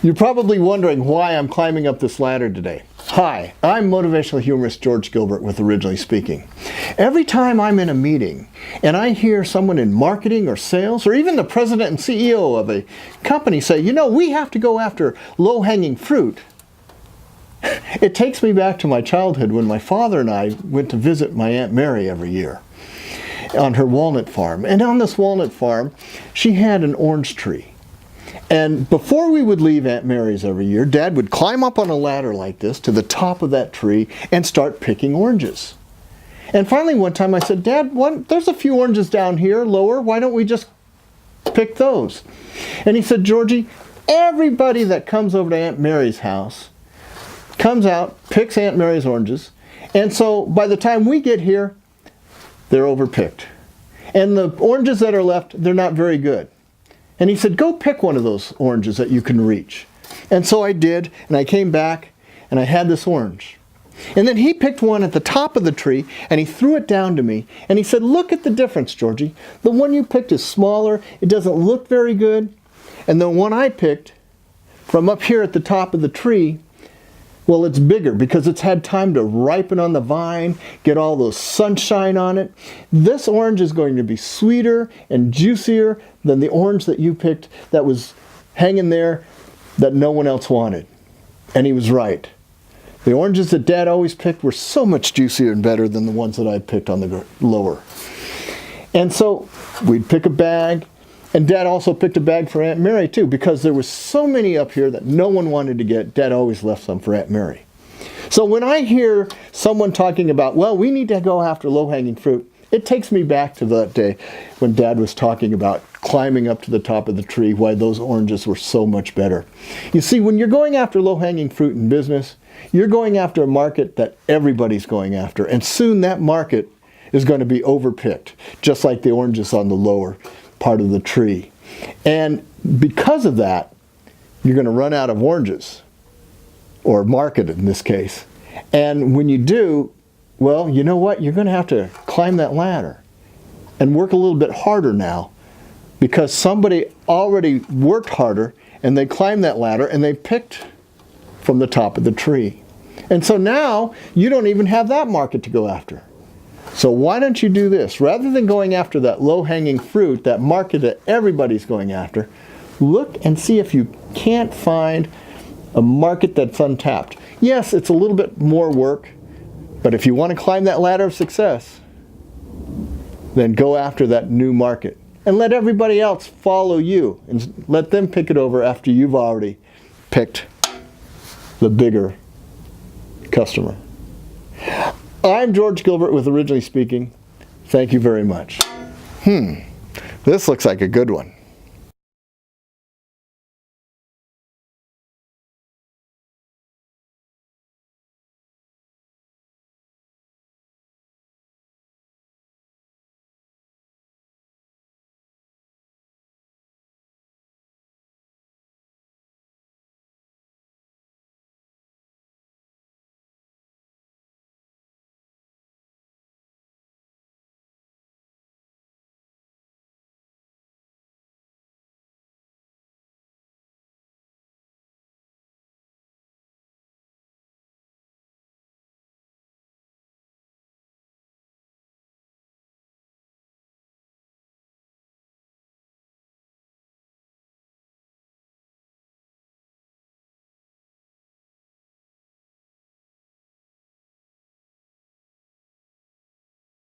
You're probably wondering why I'm climbing up this ladder today. Hi, I'm motivational humorist George Gilbert with Originally Speaking. Every time I'm in a meeting and I hear someone in marketing or sales or even the president and CEO of a company say, you know, we have to go after low-hanging fruit, it takes me back to my childhood when my father and I went to visit my Aunt Mary every year on her walnut farm. And on this walnut farm, she had an orange tree. And before we would leave Aunt Mary's every year, Dad would climb up on a ladder like this to the top of that tree and start picking oranges. And finally one time I said, Dad, there's a few oranges down here lower, why don't we just pick those? And he said, Georgie, everybody that comes over to Aunt Mary's house comes out, picks Aunt Mary's oranges, and so by the time we get here, they're overpicked. And the oranges that are left, they're not very good. And he said, go pick one of those oranges that you can reach. And so I did, and I came back, and I had this orange. And then he picked one at the top of the tree, and he threw it down to me, and he said, look at the difference, Georgie. The one you picked is smaller, it doesn't look very good, and the one I picked from up here at the top of the tree, well, it's bigger because it's had time to ripen on the vine, get all those sunshine on it. This orange is going to be sweeter and juicier than the orange that you picked that was hanging there that no one else wanted. And he was right. The oranges that Dad always picked were so much juicier and better than the ones that I picked on the lower. And so we'd pick a bag. And Dad also picked a bag for Aunt Mary too, because there was so many up here that no one wanted to get. Dad always left some for Aunt Mary. So when I hear someone talking about, well, we need to go after low-hanging fruit, it takes me back to that day when Dad was talking about climbing up to the top of the tree, why those oranges were so much better. You see, when you're going after low-hanging fruit in business, you're going after a market that everybody's going after, and soon that market is going to be overpicked, just like the oranges on the lower part of the tree. And because of that, you're going to run out of oranges, or market in this case. And when you do, well, you know what? You're going to have to climb that ladder and work a little bit harder now, because somebody already worked harder and they climbed that ladder and they picked from the top of the tree. And so now you don't even have that market to go after. So why don't you do this? Rather than going after that low-hanging fruit, that market that everybody's going after, look and see if you can't find a market that's untapped. Yes, it's a little bit more work, but if you want to climb that ladder of success, then go after that new market. And let everybody else follow you, and let them pick it over after you've already picked the bigger customer. I'm George Gilbert with Originally Speaking. Thank you very much. This looks like a good one.